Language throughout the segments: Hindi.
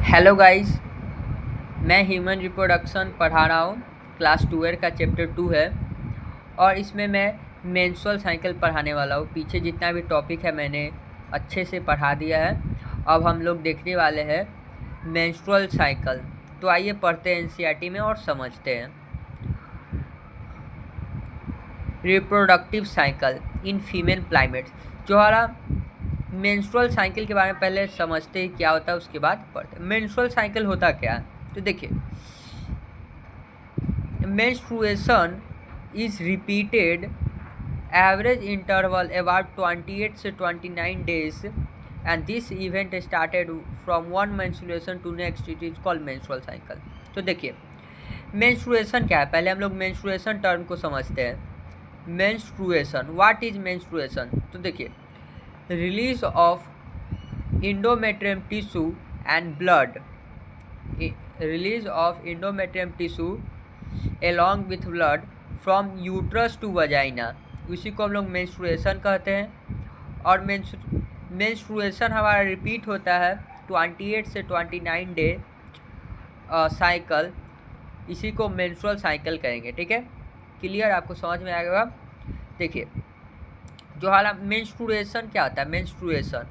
हेलो गाइस, मैं ह्यूमन रिप्रोडक्शन पढ़ा रहा हूँ। क्लास 12 का चैप्टर 2 है और इसमें मैं मेंस्ट्रुअल साइकिल पढ़ाने वाला हूँ। पीछे जितना भी टॉपिक है मैंने अच्छे से पढ़ा दिया है। अब हम लोग देखने वाले हैं मेंस्ट्रुअल साइकिल। तो आइए पढ़ते हैं एनसीईआरटी में और समझते हैं। Reproductive cycle in female primates. जो हमारा मेंस्ट्रुअल साइकिल के बारे में पहले समझते हैं क्या होता है, उसके बाद पढ़ते हैं। मेंस्ट्रुअल साइकिल होता क्या है, तो देखिए, menstruation is repeated average interval about 28 से 29 days and this event started from one menstruation to next. It is called menstrual cycle. तो देखिए menstruation क्या है, पहले हम लोग menstruation टर्म को समझते हैं। menstruation, what is menstruation? तो देखिए, release of endometrium tissue and blood, release of endometrium tissue along with blood from uterus to vagina, उसी को हम लोग मेंस्ट्रुएशन कहते हैं। और मेंस्ट्रुएशन हमारा रिपीट होता है 28 से 29 डे साइकिल, इसी को मेंस्ट्रुअल साइकिल कहेंगे। ठीक है, क्लियर, आपको समझ में आएगा। देखिए, जो हमारा मेंस्ट्रुएशन क्या होता है, मेंस्ट्रुएशन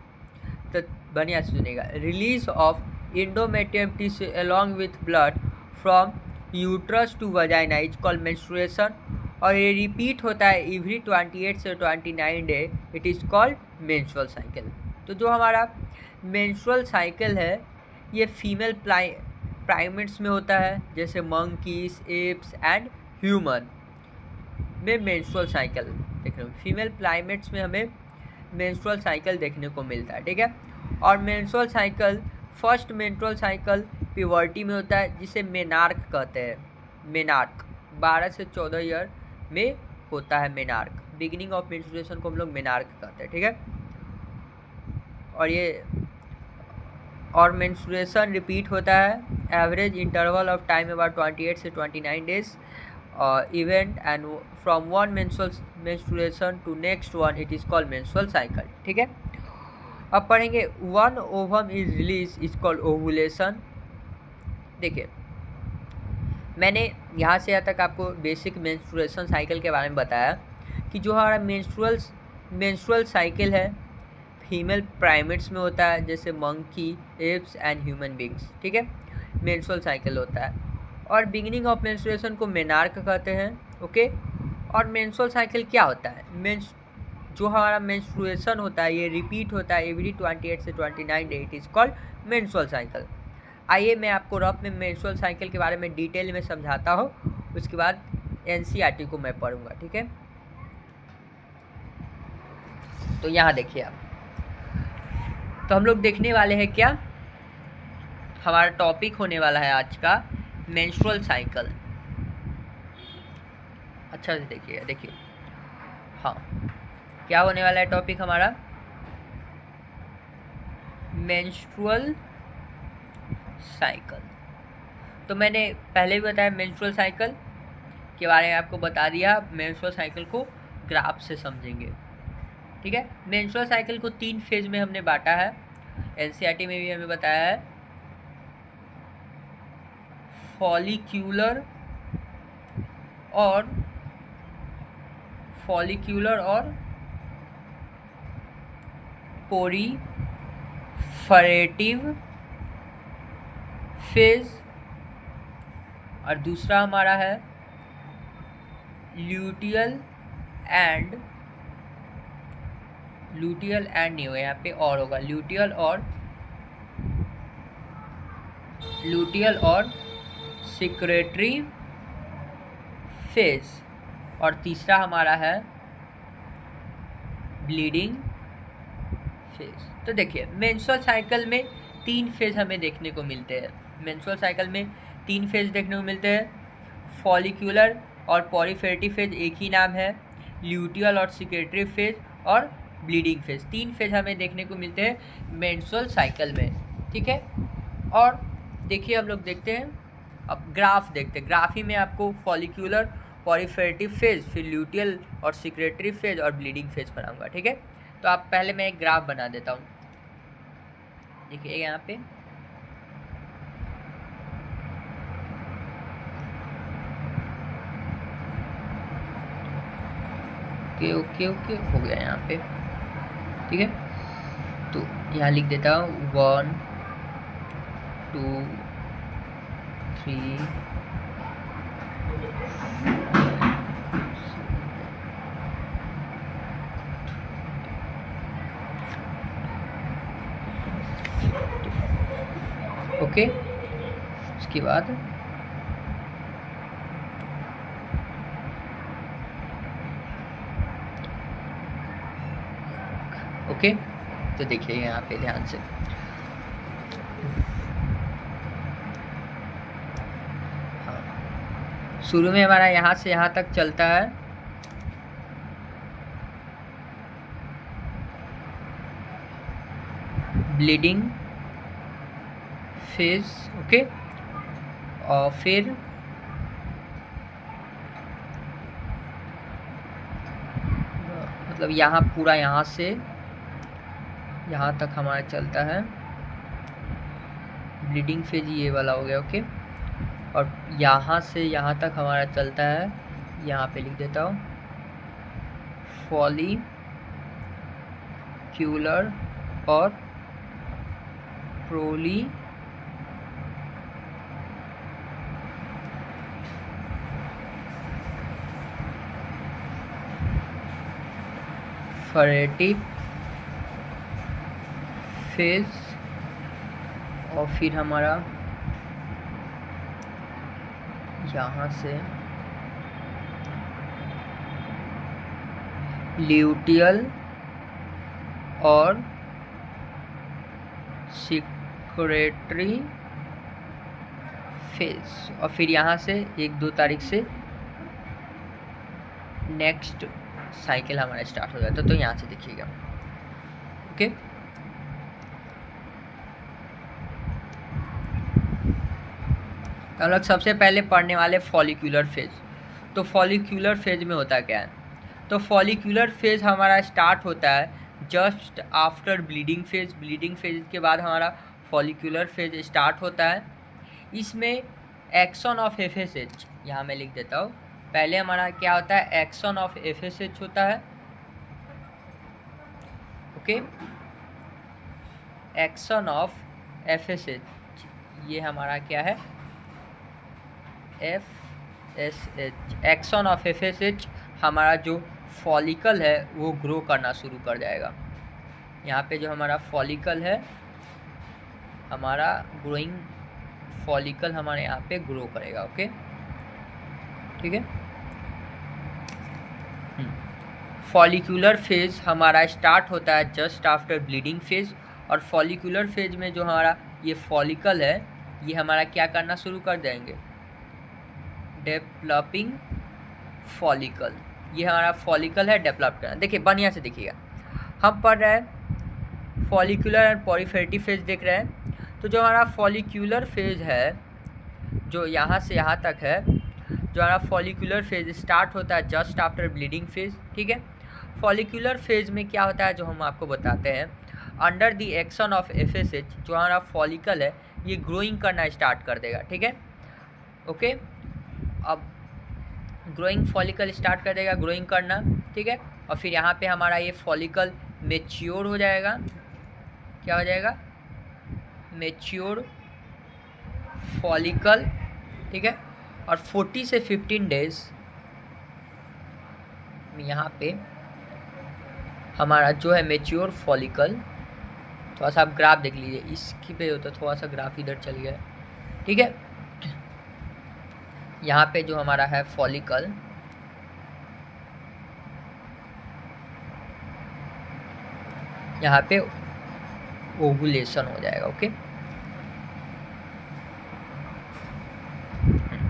तो बढ़िया से सुनिएगा। Release of endometrium tissue along with blood from uterus to vagina is called menstruation और ये रिपीट होता है एवरी 28 से 29 day. It is called menstrual cycle. तो जो हमारा मेंस्ट्रुअल साइकिल है ये फीमेल प्राइमेट्स में होता है, जैसे मंकीज, एप्स एंड ह्यूमन में मेंस्ट्रुअल साइकिल देखने को। फीमेल प्राइमेट्स में हमें मेंस्ट्रुअल साइकिल देखने को मिलता है। ठीक है, और menstrual cycle first menstrual cycle puberty में होता है, जिसे मेनार्क कहते हैं। मेनार्क 12 से 14 ईयर में होता है। मेनार्क बिगिनिंग ऑफ मेंस्ट्रुएशन को हम लोग मेनार्क कहते हैं। ठीक है, और मेंस्ट्रुएशन रिपीट होता है average interval of time about 28 से 29 days event and from one menstruation to next one, it is called menstrual cycle. ठीक है, अब पढ़ेंगे one ovum is release is called ovulation. देखिए, मैंने यहाँ से यहाँ तक आपको बेसिक मेंस्ट्रुएशन साइकिल के बारे में बताया कि जो हमारा मेंस्ट्रुअल साइकिल है फीमेल प्राइमेट्स में होता है, जैसे monkey, apps and human beings. ठीक है, मेंस्ट्रुअल साइकिल होता है और बिगिनिंग ऑफ मेंस्ट्रुएशन को मेनार्क कहते हैं। ओके, और मेंस्ट्रुअल साइकिल क्या होता है, जो हमारा मेंस्ट्रुएशन होता है ये रिपीट होता है एवरी 28 से 29 day. It is called menstrual cycle. आइए मैं आपको रफ में मेंस्ट्रुअल साइकिल के बारे में डिटेल में समझाता हूँ, उसके बाद एनसीईआरटी को मैं पढ़ूंगा। ठीक है, तो यहाँ देखिए आप, तो हम लोग देखने वाले हैं क्या, हमारा टॉपिक होने वाला है आज का मेंस्ट्रुअल साइकिल। अच्छा से देखिए, हाँ, क्या होने वाला है टॉपिक हमारा, मेंस्ट्रुअल साइकिल। तो मैंने पहले भी बताया मेंस्ट्रुअल साइकिल के बारे में, आपको बता दिया। मेंस्ट्रुअल साइकिल को ग्राफ से समझेंगे। ठीक है, मेंस्ट्रुअल साइकिल को 3 फेज में हमने बांटा है, एनसीईआरटी में भी हमें बताया है। फॉलिक्यूलर और पोरीफरेटिव फेज, और दूसरा हमारा है ल्यूटियल एंड नहीं होगा यहाँ पे, और होगा ल्यूटियल और सिक्रेटरी फेज, और तीसरा हमारा है ब्लीडिंग फेज। तो देखिए, मेंस्ट्रुअल साइकिल में 3 फेज हमें देखने को मिलते हैं। मेंस्ट्रुअल साइकिल में 3 फेज देखने को मिलते हैं, फॉलिक्यूलर और पोरीफेरेटिव फेज एक ही नाम है, ल्यूटियल और सिक्रेटरी फेज और ब्लीडिंग फेज। 3 फेज हमें देखने को मिलते हैं मेंस्ट्रुअल साइकिल में। ठीक है, और देखिए हम लोग देखते हैं, अब ग्राफ देखते हैं। ग्राफी में आपको फॉलिक्यूलर, पोरीफेरेटिव फेज, फिर ल्यूटियल और सिक्रेटरी फेज और ब्लीडिंग फेज बनाऊंगा। ठीक है, तो आप पहले मैं एक ग्राफ बना देता हूँ। देखिए यहाँ पे ओके ओके ओके, हो गया यहाँ पे। ठीक है, तो यहाँ लिख देता हूँ 1 2 3 ओके। उसके बाद ओके, तो देखिए यहाँ पे ध्यान से, हाँ, शुरू में हमारा यहाँ से यहाँ तक चलता है, ब्लीडिंग फेज। ओके, और फिर मतलब यहाँ पूरा यहाँ से यहाँ तक हमारा चलता है ब्लीडिंग फेज, ये वाला हो गया। ओके, और यहाँ से यहाँ तक हमारा चलता है, यहाँ पे लिख देता हूँ फॉलिक्यूलर और प्रोलीफरेटिव फेज, और फिर हमारा यहाँ से ल्यूटियल और सिक्रेटरी फेज, और फिर यहाँ से 1-2 तारीख से नेक्स्ट साइकिल हमारा स्टार्ट हो जाता है। तो यहाँ से देखिएगा। ओके, तो हम लोग सबसे पहले पढ़ने वाले फॉलिक्यूलर फेज। तो फॉलिक्यूलर फेज में होता क्या है, तो फॉलिक्यूलर फेज हमारा स्टार्ट होता है just after bleeding phase. Bleeding phase के बाद हमारा फॉलिक्यूलर फेज स्टार्ट होता है। इसमें एक्शन ऑफ एफएसएच, यहाँ मैं लिख देता हूँ, पहले हमारा क्या होता है, एक्शन ऑफ एफएसएच होता है। ओके, एक्शन ऑफ एफएसएच, ये हमारा क्या है, एफएसएच। एक्शन ऑफ एफएसएच, हमारा जो फॉलिकल है वो ग्रो करना शुरू कर जाएगा। यहाँ पे जो हमारा फॉलिकल है, हमारा ग्रोइंग फॉलिकल हमारे यहाँ पे ग्रो करेगा। ओके, ठीक है। फॉलिक्यूलर फेज हमारा स्टार्ट होता है जस्ट आफ्टर ब्लीडिंग फेज, और फॉलिक्यूलर फेज में जो हमारा ये फॉलिकल है, ये हमारा क्या करना शुरू कर देंगे, डेवलपिंग फॉलिकल। ये हमारा फॉलिकल है डेवलप करना। देखिए बढ़िया से देखिएगा, हम पढ़ रहे हैं फॉलिक्यूलर एंड पॉलीफेरेटिव फेज देख रहे हैं। तो जो हमारा फॉलिक्यूलर फेज है, जो यहाँ से यहाँ तक है, जो हमारा फॉलिक्यूलर फेज स्टार्ट होता है जस्ट आफ्टर ब्लीडिंग फेज। ठीक है, फॉलिक्यूलर फेज में क्या होता है जो हम आपको बताते हैं, under the action of FSH, जो हमारा फॉलिकल है ये ग्रोइंग करना स्टार्ट कर देगा। ठीक है, ओके, अब ग्रोइंग फॉलिकल स्टार्ट कर देगा ग्रोइंग करना। ठीक है, और फिर यहाँ पे हमारा ये फॉलिकल मेच्योर हो जाएगा। क्या हो जाएगा, मेच्योर फॉलिकल। ठीक है, और 40 से 15 डेज यहाँ पे हमारा जो है मेच्योर फॉलिकल, थोड़ा सा आप ग्राफ देख लीजिए, इसकी पे होता थोड़ा सा ग्राफ इधर चल गया। ठीक है, यहाँ पे जो हमारा है फॉलिकल, यहाँ पे ओवुलेशन हो जाएगा। ओके,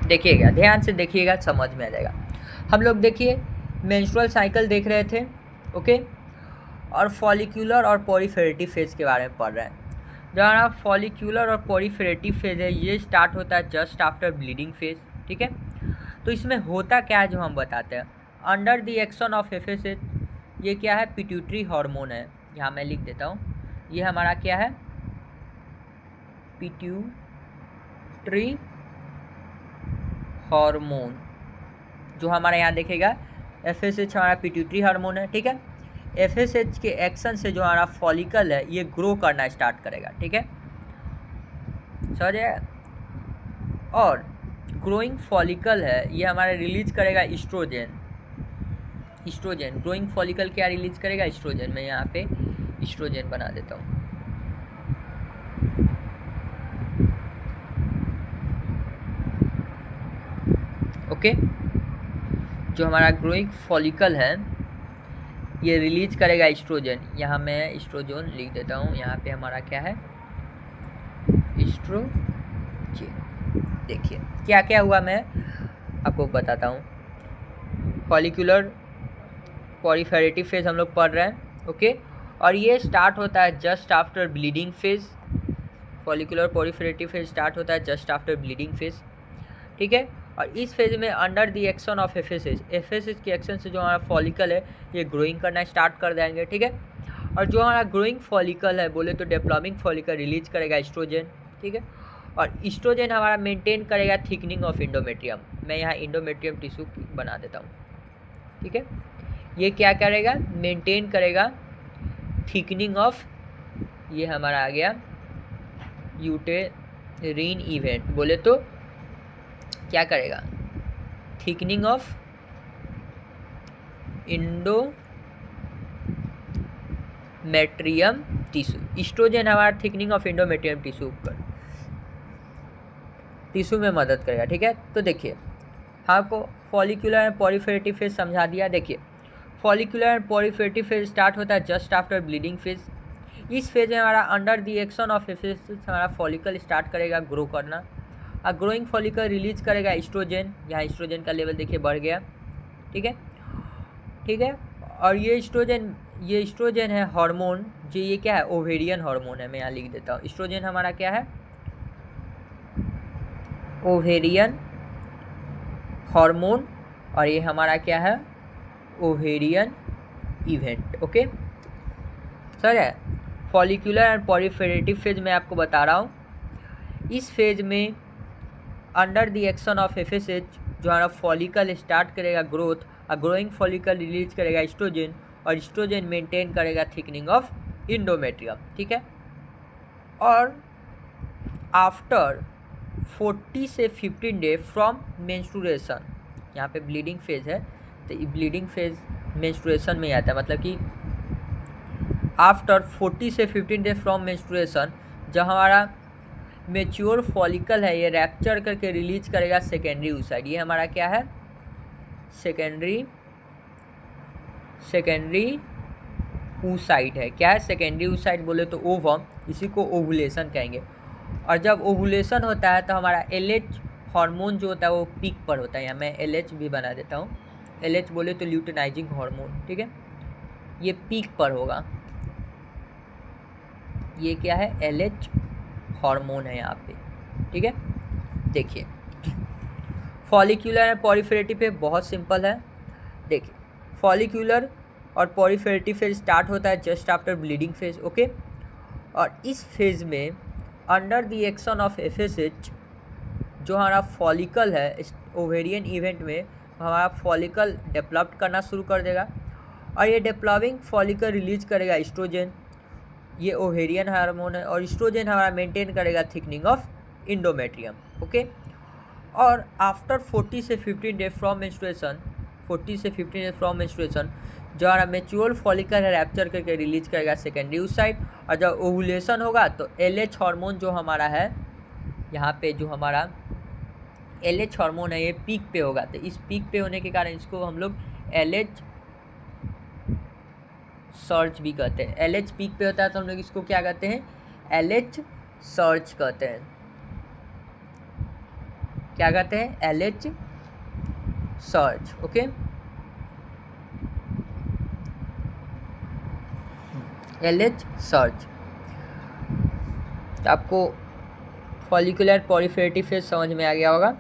देखिएगा, ध्यान से देखिएगा, समझ में आ जाएगा। हम लोग देखिए मेंस्ट्रुअल साइकिल देख रहे थे। ओके, और फॉलिक्यूलर और पॉलीफेरेटिव फेज के बारे में पढ़ रहे हैं। जो हमारा फॉलिक्यूलर और पॉलीफेरेटिव फेज है, ये स्टार्ट होता है जस्ट आफ्टर ब्लीडिंग फेज। ठीक है, तो इसमें होता क्या है जो हम बताते हैं, under the action of FSH, ये क्या है, पिट्यूटरी हार्मोन है। यहाँ मैं लिख देता हूँ, ये हमारा क्या है, पिट्यूटरी हार्मोन। जो हमारा यहाँ देखेगा FSH हमारा पिट्यूटरी हार्मोन है, ठीक है। FSH के एक्शन से जो हमारा फॉलिकल है ये ग्रो करना स्टार्ट करेगा, ठीक है, समझ आया। और ग्रोइंग फॉलिकल है ये हमारा रिलीज करेगा इस्ट्रोजन। ग्रोइंग फॉलिकल क्या रिलीज करेगा? इस्ट्रोजन। मैं यहाँ पे इस्ट्रोजन बना देता हूँ। ओके, जो हमारा ग्रोइंग फॉलिकल है ये रिलीज करेगा इस्ट्रोजन। यहाँ मैं इस्ट्रोजन लिख देता हूँ। यहाँ पे हमारा क्या है? इस्ट्रोजन। देखिए क्या क्या हुआ, मैं आपको बताता हूँ। फॉलिकुलर पॉलीफेरेटिव फेज हम लोग पढ़ रहे हैं, ओके। और ये स्टार्ट होता है just after bleeding phase. Follicular proliferative phase start होता है जस्ट आफ्टर ब्लीडिंग फेज, ठीक है। और इस फेज में under the action of FSH के एक्शन से जो हमारा फॉलिकल है ये ग्रोइंग करना स्टार्ट कर देंगे, ठीक है। और जो हमारा ग्रोइंग फॉलिकल है बोले तो डेवलपिंग फॉलिकल रिलीज करेगा इस्ट्रोजन, ठीक है। और इस्ट्रोजन हमारा मेंटेन करेगा थिकनिंग ऑफ इंडोमेट्रियम। मैं यहाँ इंडोमेट्रियम टिश्यू बना देता हूँ, ठीक है। ये क्या करेगा? मेंटेन करेगा थिकनिंग ऑफ, ये हमारा आ गया यूटेरिन इवेंट, बोले तो क्या करेगा? Thickening of endometrium tissue. Oestrogen हमारा थिकनिंग ऑफ इंडोमेट्रियम टिश्यू में मदद करेगा, ठीक है। तो देखिए आपको फॉलिकुलर एंड पॉलीफेरेटिव फेज समझा दिया। देखिए फॉलिकुलर एंड पॉलीफेरेटिव फेज स्टार्ट होता है जस्ट आफ्टर ब्लीडिंग फेज। इस फेज में हमारा under the action of FSH हमारा फॉलिकल स्टार्ट करेगा ग्रो करना। और ग्रोइंग फॉलिकल रिलीज करेगा इस्ट्रोजन। यहाँ इस्ट्रोजन का लेवल देखिए बढ़ गया, ठीक है, ठीक है। और ये इस्ट्रोजन है हार्मोन, जो ये क्या है? ओवेरियन हार्मोन है। मैं यहाँ लिख देता हूँ। इस्ट्रोजन हमारा क्या है? Ovarian hormone. और ये हमारा क्या है? ओवेरियन इवेंट, ओके सर है। फॉलिकुलर एंड पॉलीफेरेटिव फेज में आपको बता रहा हूँ। इस फेज में under the action of FSH जो हमारा फॉलिकल स्टार्ट करेगा ग्रोथ, और ग्रोइंग फॉलिकल रिलीज करेगा इस्ट्रोजन, और इस्ट्रोजन मेंटेन करेगा थिकनिंग ऑफ इंडोमेट्रियम, ठीक है। और आफ्टर 40 से 15 डे फ्रॉम मेंस्ट्रुएशन, यहाँ पे ब्लीडिंग फेज है तो ये ब्लीडिंग फेज मेंस्ट्रुएशन में आता है, मतलब कि आफ्टर 40 से 15 डे फ्रॉम मेंस्ट्रुएशन जब हमारा मेच्योर फॉलिकल है ये रैप्चर करके रिलीज करेगा सेकेंडरी oocyte। ये हमारा क्या है? सेकेंडरी oocyte है। क्या है? सेकेंडरी oocyte बोले तो ओवम, इसी को ओवुलेशन कहेंगे। और जब ओवुलेशन होता है तो हमारा LH हार्मोन जो होता है वो पीक पर होता है। यहाँ मैं LH भी बना देता हूँ। LH बोले तो ल्यूटेनाइजिंग हार्मोन, ठीक है, ये पीक पर होगा। ये क्या है? LH हार्मोन है यहाँ पे, ठीक है। देखिए फॉलिकुलर एंड पॉलीफेरेटिव फेज बहुत सिंपल है। देखिए फॉलिकुलर और पॉलीफेरेटिव फेज स्टार्ट होता है just after bleeding phase, okay. और इस फेज में under the action of FSH जो हमारा फॉलिकल है ओवेरियन इवेंट में हमारा फॉलिकल डेवलप करना शुरू कर देगा। और ये डेवलपिंग फॉलिकल रिलीज करेगा इस्ट्रोजन, ये ओवेरियन हार्मोन है। और इस्ट्रोजन हमारा मेंटेन करेगा थिकनिंग ऑफ इंडोमेट्रियम, ओके। और आफ्टर 40 से 15 डे फ्रॉम मेंस्ट्रुएशन, 40 से 15 डे फ्रॉम मेंस्ट्रुएशन जो हमारा मेच्योर फॉलिकल है रैप्चर करके रिलीज करेगा सेकेंडरी oocyte। और जब ओवुलेशन होगा तो LH हार्मोन जो हमारा है यहाँ पे, जो हमारा LH हार्मोन है ये पीक पे होगा। तो इस पीक पे होने के कारण इसको हम लोग LH सर्च भी कहते हैं। LH पीक पे होता है तो हम लोग इसको क्या कहते हैं? LH सर्च कहते हैं। क्या कहते हैं? LH search, okay. LH search. तो आपको फॉलिकुलर पॉलीफेरेटिव फेज समझ में आ गया होगा।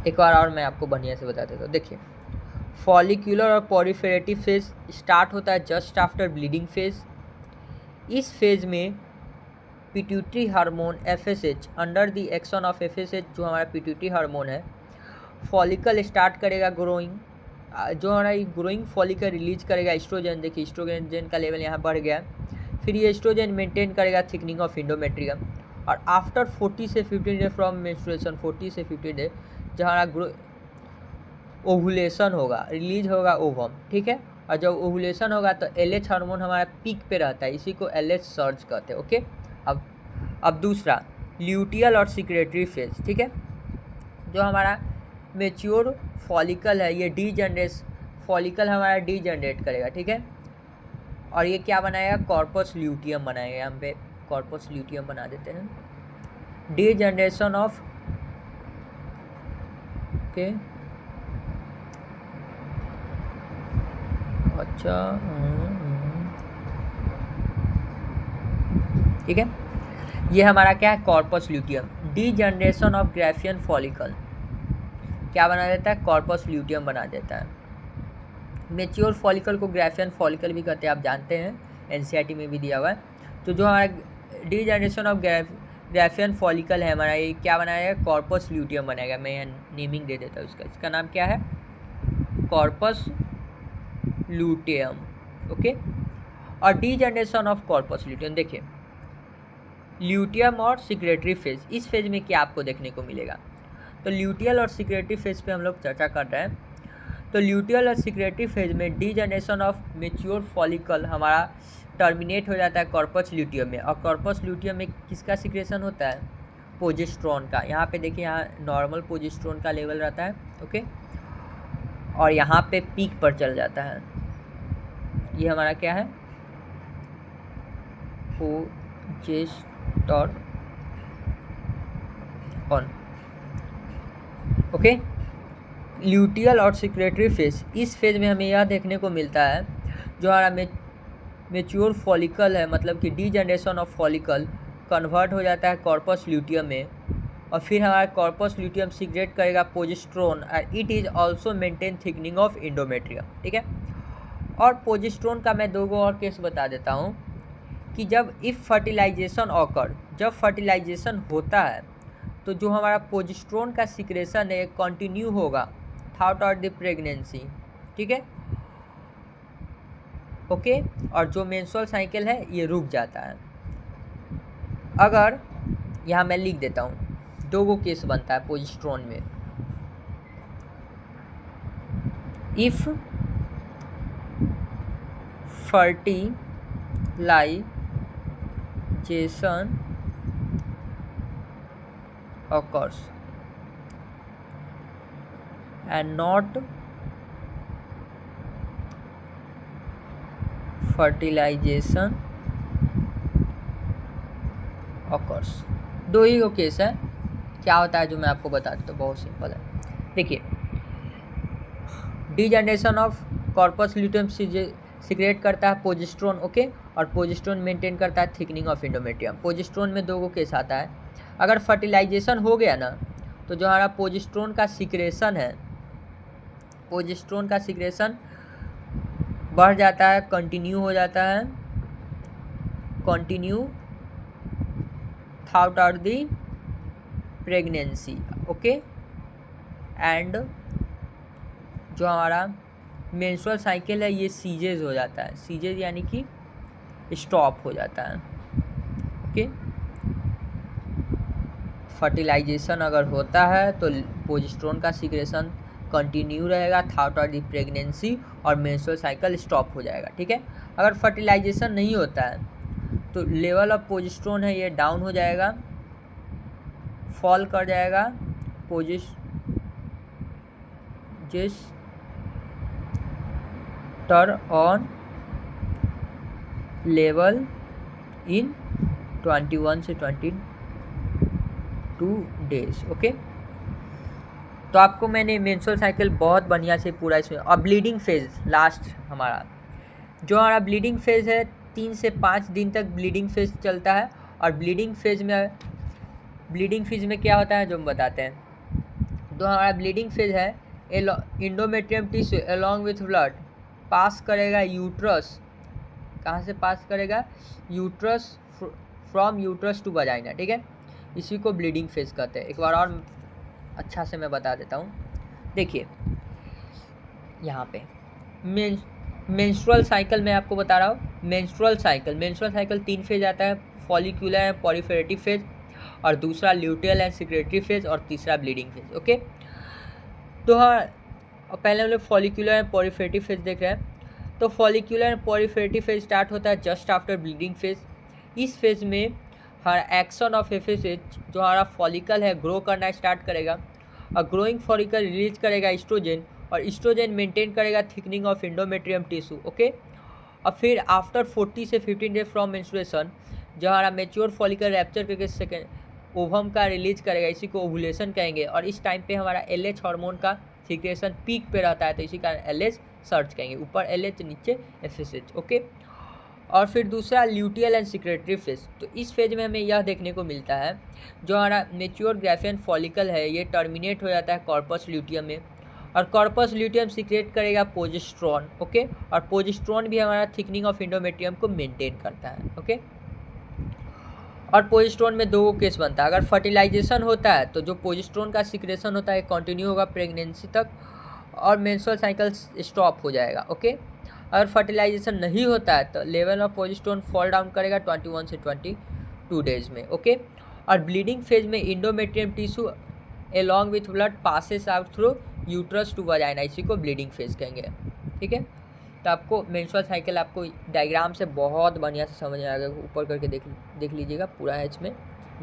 एक बार और मैं आपको बढ़िया से बता देता हूँ। देखिए फॉलिकुलर और पॉलीफेरेटिव फेज स्टार्ट होता है जस्ट आफ्टर ब्लीडिंग फेज। इस फेज में pituitary hormone FSH under the action of FSH जो हमारा पिट्यूटरी हार्मोन है फॉलिकल स्टार्ट करेगा ग्रोइंग। जो हमारा ग्रोइंग फॉलिकल रिलीज करेगा एस्ट्रोजन, देखिए एस्ट्रोजन का लेवल यहाँ बढ़ गया, फिर ये एस्ट्रोजन मेंटेन करेगा थिकनिंग ऑफ एंडोमेट्रियम। और आफ्टर 40 से 15 डे फ्रॉम मेंस्ट्रुएशन, 40 से 50 डे जहाँ ओवुलेशन होगा, रिलीज होगा ओवम, ठीक है। और जब ओवुलेशन होगा तो LH हार्मोन हमारा पीक पे रहता है, इसी को LH सर्ज कहते हैं, ओके। अब दूसरा ल्यूटियल और सिक्रेटरी फेज, ठीक है। जो हमारा मेच्योर फॉलिकल है ये फॉलिकल हमारा डीजनरेट करेगा, ठीक है। और ये क्या बनाएगा, कॉर्पस ल्यूटियम बनाएगा। यहाँ पे कॉर्पस ल्यूटियम बना देते हैं। डीजनरेशन ऑफ, ओके, अच्छा, ठीक है। ये हमारा क्या है, corpus luteum. Degeneration of Graafian follicle क्या बना देता है, कॉर्पस ल्यूटियम बना देता है। मेच्योर फॉलिकल को ग्राफियन फॉलिकल भी कहते हैं, आप जानते हैं, NCERT में भी दिया हुआ है। तो जो हमारा डीजनरेशन ऑफ ग्राफियन फॉलिकल है हमारा, ये क्या बनाएगा, कॉर्पस ल्यूटियम बनाएगा। मैं यहाँ नेमिंग दे देता हूँ इसका नाम क्या है, कॉर्पस ल्यूटियम, ओके। और डीजनरेशन ऑफ कॉर्पस ल्यूटियम, देखिए ल्यूटियम और सिक्रेटरी फेज, इस फेज में क्या आपको देखने को मिलेगा। तो ल्यूटियल और सिक्रेटरी फेज पे हम लोग चर्चा कर रहे हैं। तो ल्यूटियल और सिक्रेटरी फेज में डीजनरेशन ऑफ मेच्योर फॉलिकल हमारा टर्मिनेट हो जाता है कॉर्पस ल्यूटियम में। और कॉर्पस ल्यूटियम में किसका सिक्रेशन होता है, प्रोजेस्टेरोन का। यहाँ पे देखिए, यहाँ नॉर्मल प्रोजेस्टेरोन का लेवल रहता है, ओके। और यहाँ पे पीक पर चल जाता है। ये हमारा क्या है, प्रोजेस्टेरोन, ओके। ल्यूटियल और सिक्रेटरी फेज, इस फेज में हमें यह देखने को मिलता है, जो हमारा मेच्योर फॉलिकल है, मतलब कि डीजनरेशन ऑफ फॉलिकल कन्वर्ट हो जाता है कॉर्पस ल्यूटियम में। और फिर हमारा कॉर्पस ल्यूटियम सीक्रेट करेगा प्रोजेस्टेरोन, और it is also maintain thickening of endometrium, ठीक है। और प्रोजेस्टेरोन का मैं 2 और केस बता देता हूँ कि जब फर्टिलाइजेशन ऑकर, जब फर्टिलाइजेशन होता है तो जो हमारा प्रोजेस्टेरोन का सिक्रेशन है कंटिन्यू होगा थ्रू आउट द प्रेगनेंसी, ठीक है, ओके। और जो मेंस्ट्रुअल साइकिल है ये रुक जाता है। अगर यहाँ मैं लिख देता हूँ, 2 केस बनता है प्रोजेस्टेरोन में। If fertilization occurs and not fertilization occurs, 2 he case है। क्या होता है जो मैं आपको बता देता हूँ, बहुत सिंपल है। देखिए, degeneration of corpus luteum secret करता है प्रोजेस्टेरोन, ओके। और प्रोजेस्टेरोन मेंटेन करता है थिकनिंग ऑफ एंडोमेट्रियम। प्रोजेस्टेरोन में 2 केस आता है। अगर फर्टिलाइजेशन हो गया ना, तो जो हमारा प्रोजेस्टेरोन का सिक्रेशन है, प्रोजेस्टेरोन का सिक्रेशन बढ़ जाता है, कंटिन्यू हो जाता है, continue through out the pregnancy, okay. And जो हमारा मेंस्ट्रुअल साइकिल है ये सीजेज हो जाता है, सीजेज यानी कि स्टॉप हो जाता है, ओके। फर्टिलाइजेशन अगर होता है तो प्रोजेस्टेरोन का सिक्रेशन कंटिन्यू रहेगा थ्रू आउट द प्रेगनेंसी और मेंस्ट्रुअल साइकिल स्टॉप हो जाएगा, ठीक है। अगर फर्टिलाइजेशन नहीं होता है तो लेवल ऑफ प्रोजेस्टेरोन है ये डाउन हो जाएगा, फॉल कर जाएगा, ऑन लेवल इन 21 से 22 डेज, ओके। तो आपको मैंने मेंस्ट्रुअल साइकिल बहुत बढ़िया से पूरा इसमें। और ब्लीडिंग फेज लास्ट हमारा, जो हमारा ब्लीडिंग फेज है 3 से 5 दिन तक ब्लीडिंग फेज चलता है। और ब्लीडिंग फेज में क्या होता है जो हम बताते हैं। तो हमारा ब्लीडिंग फेज है, endometrium tissue along with blood pass करेगा यूट्रस, कहाँ से पास करेगा, uterus, from uterus to vagina, ठीक है। इसी को ब्लीडिंग फेज कहते हैं। एक बार और अच्छा से मैं बता देता हूँ। देखिए, यहाँ पे मेंस्ट्रुअल साइकिल मैं आपको बता रहा हूँ। मेंस्ट्रुअल साइकिल 3 फेज आता है, फॉलिकुलर एंड पॉलीफेरेटिव फेज, और दूसरा ल्यूटियल एंड सिक्रेटरी फेज, और तीसरा ब्लीडिंग फेज। ओके, तो हाँ, पहले हम लोग फॉलिकुलर एंड पॉलीफेरेटिव फेज देख रहे हैं। तो फॉलिकुलर एंड पॉलीफेरेटिव फेज स्टार्ट होता है जस्ट आफ्टर ब्लीडिंग फेज। इस फेज में हमारा एक्शन ऑफ एफएसएच, जो हमारा फॉलिकल है, ग्रो करना स्टार्ट करेगा, और ग्रोइंग फॉलिकल रिलीज करेगा एस्ट्रोजन, और एस्ट्रोजन मेंटेन करेगा thickening of endometrium tissue. Okay, और फिर आफ्टर 40 से 15 डेज फ्रॉम मेंस्ट्रुएशन, जो हमारा मेच्योर फॉलिकल रैप्चर करके सेकेंड ओवम का रिलीज करेगा, इसी को ओवुलेशन कहेंगे। और इस टाइम पे हमारा एलएच हार्मोन का सिक्रेशन पीक पे रहता है, तो इसी कारण एलएच सर्च कहेंगे, ऊपर एलएच नीचे एफएसएच। ओके, और फिर दूसरा ल्यूटियल एंड सिक्रेटरी फेज। तो इस फेज में हमें यह देखने को मिलता है, जो हमारा मेच्योर ग्राफियन फॉलिकल है ये टर्मिनेट हो जाता है कॉर्पस ल्यूटियम में, और कॉर्पस ल्यूटियम सीक्रेट करेगा प्रोजेस्टेरोन। ओके, और प्रोजेस्टेरोन भी हमारा थिकनिंग ऑफ एंडोमेट्रियम को मेंटेन करता है। ओके, और प्रोजेस्टेरोन में दो केस बनता है। अगर फर्टिलाइजेशन होता है तो जो प्रोजेस्टेरोन का सिक्रेशन होता है कंटिन्यू होगा प्रेगनेंसी तक, और मेंस्ट्रुअल साइकिल स्टॉप हो जाएगा। ओके, अगर फर्टिलाइजेशन नहीं होता है तो level of progesterone fall down करेगा 21 से 22 डेज में। ओके, और ब्लीडिंग फेज में endometrium tissue along with blood passes out through uterus to vagina, इसी को ब्लीडिंग फेज कहेंगे। ठीक है, तो आपको मेंस्ट्रुअल साइकिल आपको डायग्राम से बहुत बढ़िया से समझ में आ गया, ऊपर करके देख लीजिएगा, पूरा है इसमें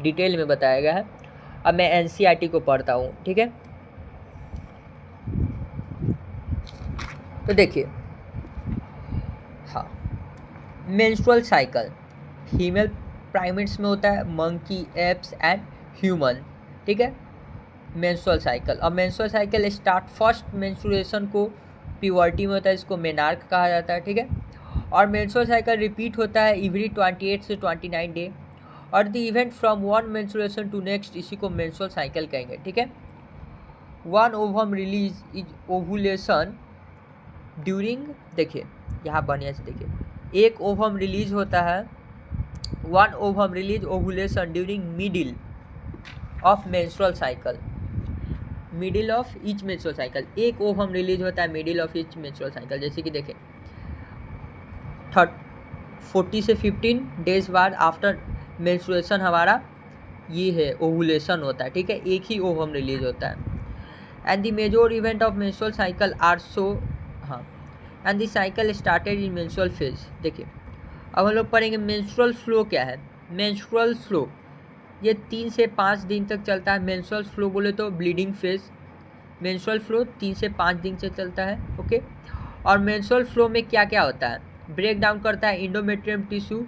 डिटेल में बताया गया है। अब मैं एनसीईआरटी को पढ़ता हूँ। ठीक है, तो देखिए, हाँ, मेंस्ट्रुअल साइकिल फीमेल प्राइमेट्स में होता है, मंकी, एप्स एंड ह्यूमन। ठीक है, मेंस्ट्रुअल साइकिल, और menstrual cycle start first menstruation को प्यूबर्टी में होता है, इसको मेनार्क कहा जाता है। ठीक है, और मेंस्ट्रुअल साइकिल रिपीट होता है एवरी 28 से 29 डे, और the event from one menstruation to next, इसी को मेंस्ट्रुअल साइकिल कहेंगे। ठीक है, one ovum release is ovulation during, देखिए यहाँ बढ़िया से देखिए, एक ओवम रिलीज होता है, one ovum release ovulation during middle of menstrual cycle, middle of each menstrual cycle, एक ओवम रिलीज होता है middle of each menstrual cycle. जैसे कि देखें 40 से 15 डेज बाद आफ्टर मेंस्ट्रुएशन हमारा ये है ओवुलेशन होता है। ठीक है, एक ही ओवम रिलीज होता है। And the major event of menstrual cycle are so, हाँ, and the cycle started in menstrual phase. देखिए, अब हम लोग पढ़ेंगे मेंस्ट्रुअल फ्लो क्या है। मेंस्ट्रुअल फ्लो ये 3 से 5 दिन तक चलता है। मेंस्ट्रुअल फ्लो बोले तो ब्लीडिंग फेज, मेंस्ट्रुअल फ्लो 3 से 5 दिन से चलता है। ओके, और मेंस्ट्रुअल फ्लो में क्या क्या होता है, ब्रेक डाउन करता है endometrium tissue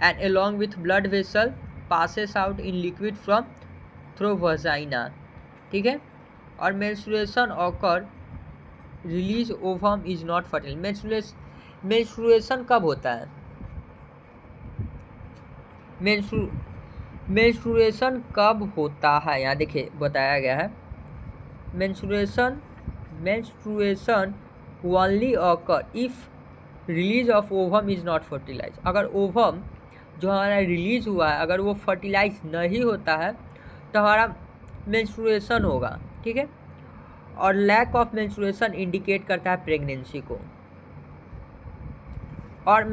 and along with blood vessel passes out in liquid from through vagina. ठीक है, और menstruation occur release ovum is not fertile. Menstruation कब होता है, मेंस्ट्रुएशन कब होता है, यहाँ देखिए बताया गया है, menstruation only occur if release of ovum is not fertilize. अगर ओवम जो हमारा रिलीज हुआ है अगर वो फर्टिलाइज नहीं होता है तो हमारा मेंस्ट्रुएशन होगा। ठीक है, और लैक ऑफ मेंस्ट्रुएशन इंडिकेट करता है प्रेगनेंसी को, और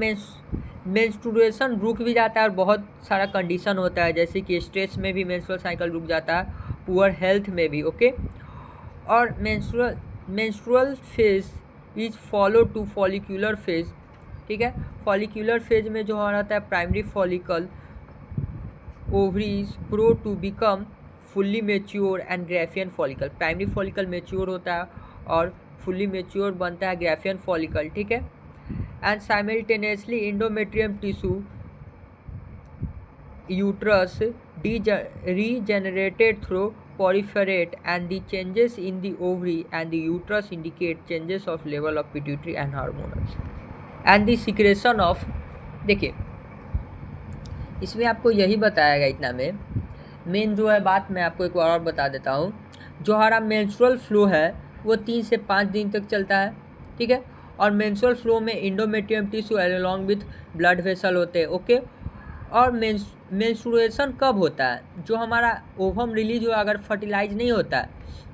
मेंस्ट्रुएशन रुक भी जाता है, और बहुत सारा कंडीशन होता है, जैसे कि स्ट्रेस में भी मेंस्ट्रुअल साइकिल रुक जाता है, पुअर हेल्थ में भी। ओके, और menstrual phase is follow to follicular phase. ठीक है, फॉलिकुलर फेज में जो हमारा होता है primary follicle ovaries grow to become fully mature and graafian follicle. Primary follicle mature होता है और फुल्ली मेच्योर बनता है ग्राफियन फॉलिकल। ठीक है, and simultaneously endometrium tissue uterus regenerated through proliferate, and the changes in the ovary and the uterus indicate changes of level of pituitary and hormones and the secretion of। देखिए, इसमें आपको यही बताया गया, इतना में मेन जो है बात मैं आपको एक बार और बता देता हूँ। जो हमारा मेंस्ट्रुअल फ्लो है वो 3 से 5 दिन तक चलता है। ठीक है, और मेंस्ट्रुअल फ्लो में endometrium tissue along with blood vessel होते हैं। ओके, और मेंस्ट्रुएशन कब होता है, जो हमारा ओवम रिलीज हुआ अगर फर्टिलाइज नहीं होता है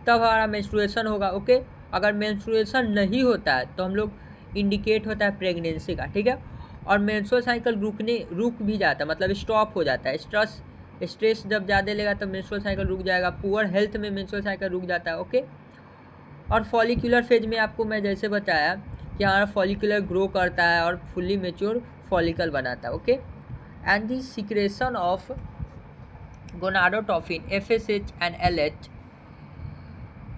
तब हमारा मेंस्ट्रुएशन होगा। ओके, अगर मेंस्ट्रुएशन नहीं होता है तो हम लोग इंडिकेट होता है प्रेगनेंसी का, ठीक है। और मेंस्ट्रुअल साइकिल रुक भी जाता है, मतलब स्टॉप हो जाता है। स्ट्रेस जब ज़्यादा लेगा तो मेंस्ट्रुअल साइकिल रुक जाएगा। पुअर हेल्थ में मेंस्ट्रुअल साइकिल रुक जाता है, ओके। और फॉलिकुलर फेज में आपको मैं जैसे बताया कि हमारा फॉलिकुलर ग्रो करता है और फुल्ली मेच्योर फॉलिकल बनाता है, okay. And the secretion of gonadotrophin, FSH and LH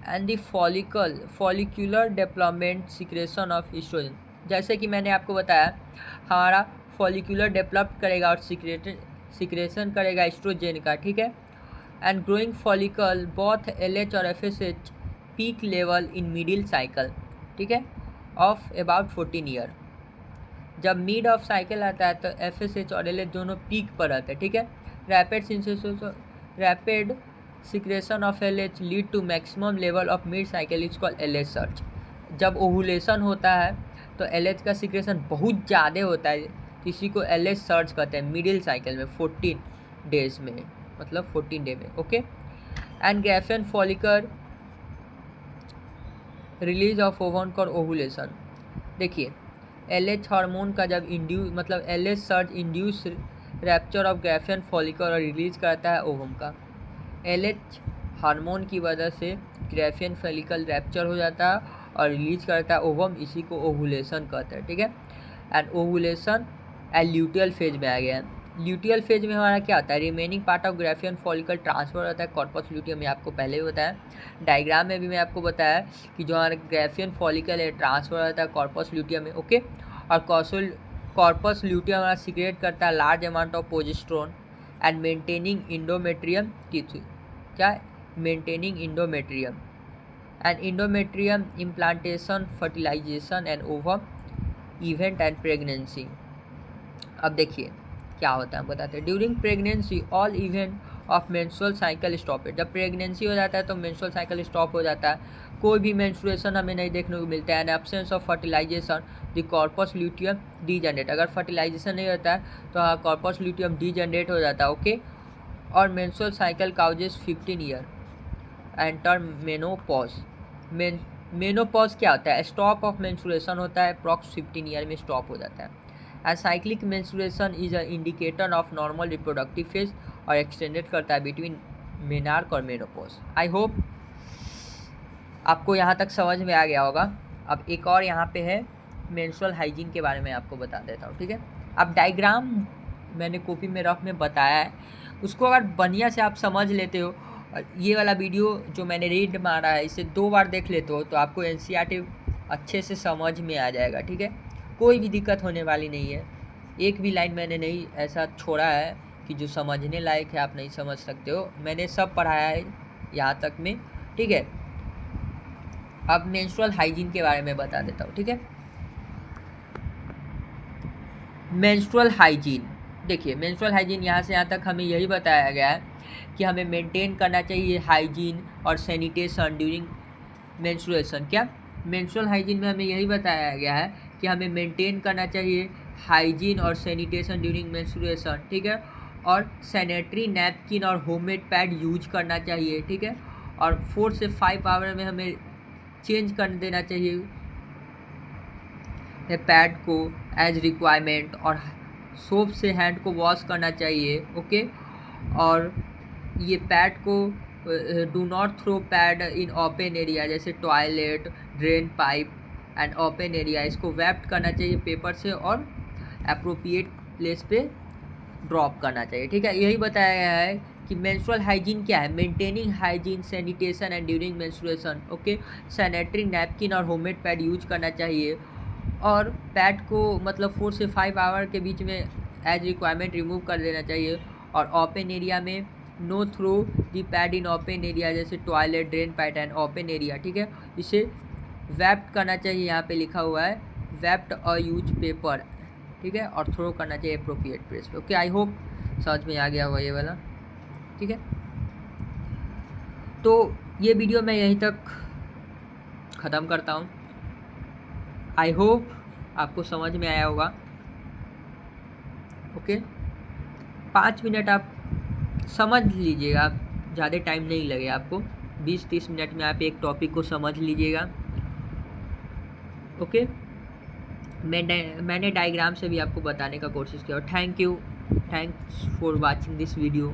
and the follicular development secretion of oestrogen. जैसे कि मैंने आपको बताया हमारा फॉलिकुलर डेवलप करेगा और सिक्रेशन करेगा एस्ट्रोजन का, ठीक है। And growing follicle both LH और FSH peak level in middle cycle, ठीक है, ऑफ अबाउट 14 ईयर। जब मिड ऑफ साइकिल आता है तो FSH और LH दोनों पीक पर रहते हैं, ठीक है। Rapid secretion of LH lead to maximum level of mid cycle is called LH surge. जब ओवुलेशन होता है तो LH का सिक्रेशन बहुत ज़्यादा होता है, तो इसी को LH सर्च कहते हैं मिडिल साइकिल में 14 डेज में, मतलब 14 डे में, okay. And graafian follicle release of oven और ओवुलेशन। देखिए LH हार्मोन का जब मतलब LH search induce rapture of Graafian follicle और रिलीज करता है ओवम का। LH हार्मोन की वजह से ग्राफियन फॉलिकल रैप्चर हो जाता है और रिलीज करता है ओवम, इसी को ओवुलेशन कहते हैं, ठीक है। And ovulation and luteal phase में आ गया है। ल्यूटियल फेज में हमारा क्या होता है, remaining part of Graafian follicle transfer होता है कॉर्पस ल्यूटियम में, आपको पहले ही बताया। डायग्राम में भी मैं आपको बताया कि जो हमारा ग्राफियन फॉलिकल है ट्रांसफर होता है कॉर्पस ल्यूटियम में, ओके। और कॉर्पस ल्यूटियम हमारा सीक्रेट करता है large amount of progesterone and maintaining endometrium tissue, क्या maintaining endometrium and endometrium implantation, fertilization and ovum event and pregnancy. अब देखिए क्या होता है, बताते हैं। During pregnancy all event of menstrual cycle stop है। जब प्रेगनेंसी हो जाता है तो मेंस्ट्रुअल साइकिल स्टॉप हो जाता है, कोई भी मेंस्ट्रुएशन हमें नहीं देखने को मिलता है। And absence of fertilization the corpus luteum degenerate. अगर फर्टिलाइजेशन नहीं होता है तो कॉर्पस ल्यूटियम डीजनरेट हो जाता है, ओके। और menstrual cycle causes 15 year enter menopause. Menopause क्या होता है, स्टॉप ऑफ मेंस्ट्रुएशन होता है, अप्रॉक्स 15 ईयर में स्टॉप हो जाता है। And cyclic menstruation is a indicator of normal reproductive phase और एक्सटेंडेड करता है बिटवीन मेनार्क और मेनोपॉज। आई होप आपको यहाँ तक समझ में आ गया होगा। अब एक और यहाँ पे है मेंस्ट्रुअल हाइजीन के बारे में आपको बता देता हूँ, ठीक है। अब डायग्राम मैंने कॉपी में रफ में बताया है, उसको अगर बढ़िया से आप समझ लेते हो, ये वाला वीडियो जो मैंने रीड मारा है इसे 2 बार देख लेते हो तो आपको NCERT अच्छे से समझ में आ जाएगा, ठीक है। कोई भी दिक्कत होने वाली नहीं है, एक भी लाइन मैंने नहीं ऐसा छोड़ा है कि जो समझने लायक है आप नहीं समझ सकते हो। मैंने सब पढ़ाया है यहाँ तक में, ठीक है। अब मेंस्ट्रुअल हाइजीन के बारे में बता देता हूँ, ठीक है। मेंस्ट्रुअल हाइजीन, देखिए मेंस्ट्रुअल हाइजीन यहाँ से यहाँ तक हमें यही बताया गया है कि हमें मेंटेन करना चाहिए हाइजीन और सैनिटेशन ड्यूरिंग मेंस्ट्रुएशन। क्या मेंस्ट्रुअल हाइजीन में हमें यही बताया गया है कि हमें मेंटेन करना चाहिए हाइजीन और सैनिटेशन ड्यूरिंग मेंस्ट्रुएशन, ठीक है। और सैनिटरी नैपकिन और होममेड पैड यूज करना चाहिए, ठीक है। और 4 से 5 आवर में हमें चेंज कर देना चाहिए पैड को एज रिक्वायरमेंट, और सोप से हैंड को वॉश करना चाहिए, ओके। और ये पैड को do not throw pad in open area जैसे toilet, drain pipe and open area. इसको रैप्ड करना चाहिए पेपर से और अप्रोप्रिएट प्लेस पे ड्रॉप करना चाहिए, ठीक है। यही बताया गया है कि मेंस्ट्रुअल हाइजीन क्या है, maintaining hygiene, sanitation and during menstruation, okay. Sanitary napkin और होममेड पैड यूज करना चाहिए और पैड को मतलब 4 से 5 आवर के बीच में एज रिक्वायरमेंट रिमूव कर देना चाहिए। और ओपन एरिया में no throw the pad in open area जैसे toilet, drain pipe and open area, ठीक है। इसे रैप्ड करना चाहिए, यहाँ पे लिखा हुआ है रैप्ड और यूज पेपर, ठीक है। और थ्रो करना चाहिए अप्रोप्रिएट प्लेस पे, ओके। आई होप समझ में आ गया हुआ ये वाला, ठीक है। तो ये वीडियो मैं यहीं तक ख़त्म करता हूँ। आई होप आपको समझ में आया होगा, ओके। 5 मिनट आप समझ लीजिएगा, ज़्यादा टाइम नहीं लगेगा आपको, 20-30 मिनट में आप एक टॉपिक को समझ लीजिएगा ओके, मैंने डायग्राम से भी आपको बताने का कोशिश किया। और thank you, thanks for watching this video.